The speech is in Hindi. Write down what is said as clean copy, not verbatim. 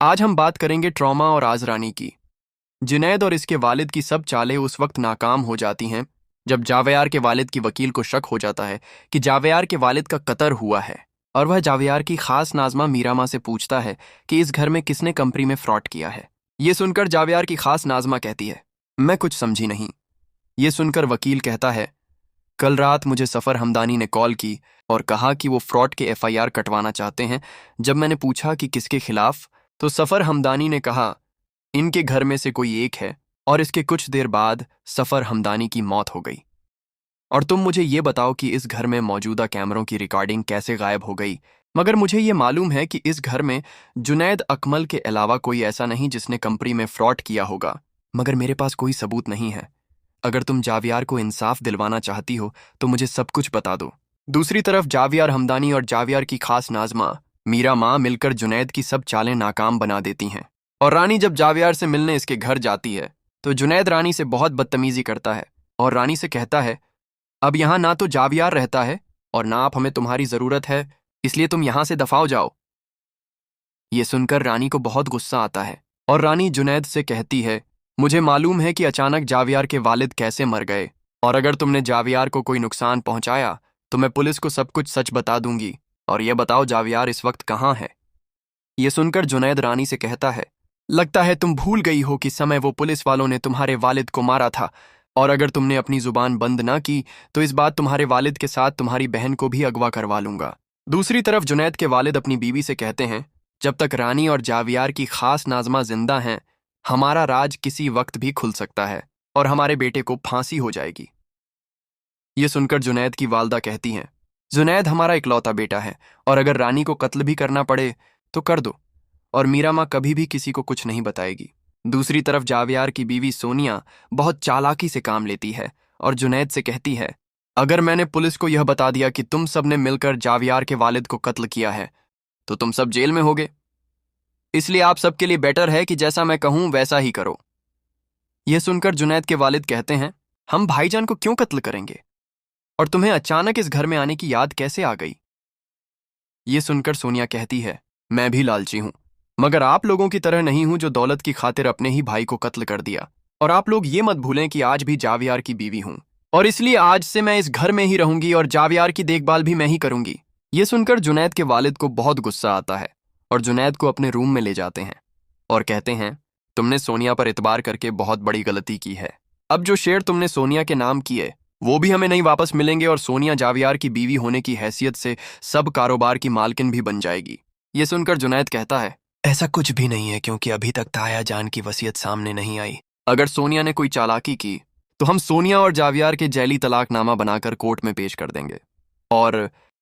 आज हम बात करेंगे ट्रॉमा और आजरानी की। जुनैद और इसके वालिद की सब चालें उस वक्त नाकाम हो जाती हैं जब जावेयार के वालिद की वकील को शक हो जाता है कि जावेयार के वालिद का कत्ल हुआ है, और वह जावेयार की खास नाज़मा मीरा माँ से पूछता है कि इस घर में किसने कंपनी में फ्रॉड किया है। ये सुनकर जावेयार की खास नाज़मा कहती है, मैं कुछ समझी नहीं। ये सुनकर वकील कहता है, कल रात मुझे सफ़र हमदानी ने कॉल की और कहा कि वो फ्रॉड के एफआईआर कटवाना चाहते हैं। जब मैंने पूछा कि किसके खिलाफ, तो सफ़र हमदानी ने कहा इनके घर में से कोई एक है, और इसके कुछ देर बाद सफ़र हमदानी की मौत हो गई। और तुम मुझे ये बताओ कि इस घर में मौजूदा कैमरों की रिकॉर्डिंग कैसे गायब हो गई। मगर मुझे ये मालूम है कि इस घर में जुनैद अकमल के अलावा कोई ऐसा नहीं जिसने कंपनी में फ्रॉड किया होगा, मगर मेरे पास कोई सबूत नहीं है। अगर तुम जावियार को इंसाफ दिलवाना चाहती हो तो मुझे सब कुछ बता दो। दूसरी तरफ जावियार हमदानी और जावियार की खास नाज़मा मीरा माँ मिलकर जुनैद की सब चालें नाकाम बना देती हैं। और रानी जब जावियार से मिलने इसके घर जाती है तो जुनैद रानी से बहुत बदतमीजी करता है और रानी से कहता है, अब यहाँ ना तो जावियार रहता है और ना आप हमें तुम्हारी ज़रूरत है, इसलिए तुम यहाँ से दफाओ जाओ। ये सुनकर रानी को बहुत गुस्सा आता है और रानी जुनैद से कहती है, मुझे मालूम है कि अचानक जावियार के वालिद कैसे मर गए, और अगर तुमने जावियार को कोई नुकसान पहुंचाया तो मैं पुलिस को सब कुछ सच बता दूंगी। और यह बताओ जावियार इस वक्त कहाँ है। ये सुनकर जुनैद रानी से कहता है, लगता है तुम भूल गई हो कि समय वो पुलिस वालों ने तुम्हारे वालिद को मारा था, और अगर तुमने अपनी जुबान बंद ना की तो इस बात तुम्हारे वालिद के साथ तुम्हारी बहन को भी अगवा करवा लूंगा। दूसरी तरफ जुनैद के वालिद अपनी बीवी से कहते हैं, जब तक रानी और जावियार की खास नाज़मा जिंदा हैं, हमारा राज किसी वक्त भी खुल सकता है और हमारे बेटे को फांसी हो जाएगी। ये सुनकर जुनैद की वालदा कहती हैं, जुनैद हमारा इकलौता बेटा है, और अगर रानी को कत्ल भी करना पड़े तो कर दो, और मीरा माँ कभी भी किसी को कुछ नहीं बताएगी। दूसरी तरफ जावियार की बीवी सोनिया बहुत चालाकी से काम लेती है और जुनैद से कहती है, अगर मैंने पुलिस को यह बता दिया कि तुम सब ने मिलकर जावियार के वालिद को कत्ल किया है तो तुम सब जेल में होगे, इसलिए आप सबके लिए बेटर है कि जैसा मैं कहूं वैसा ही करो। यह सुनकर जुनैद के वालिद कहते हैं, हम भाईजान को क्यों कत्ल करेंगे, और तुम्हें अचानक इस घर में आने की याद कैसे आ गई। ये सुनकर सोनिया कहती है, मैं भी लालची हूं, मगर आप लोगों की तरह नहीं हूं जो दौलत की खातिर अपने ही भाई को कत्ल कर दिया। और आप लोग ये मत भूलें कि आज भी जावियार की बीवी हूं, और इसलिए आज से मैं इस घर में ही रहूंगी और जावियार की देखभाल भी मैं ही करूंगी। ये सुनकर जुनैद के वालिद को बहुत गुस्सा आता है और जुनैद को अपने रूम में ले जाते हैं और कहते हैं, तुमने सोनिया पर इतबार करके बहुत बड़ी गलती की है। अब जो शेयर तुमने सोनिया के नाम किए वो भी हमें नहीं वापस मिलेंगे, और सोनिया जावियार की बीवी होने की हैसियत से सब कारोबार की मालकिन भी बन जाएगी। ये सुनकर जुनैद कहता है, ऐसा कुछ भी नहीं है, क्योंकि अभी तक ताया जान की वसीयत सामने नहीं आई। अगर सोनिया ने कोई चालाकी की तो हम सोनिया और जावियार के जैली तलाकनामा बनाकर कोर्ट में पेश कर देंगे, और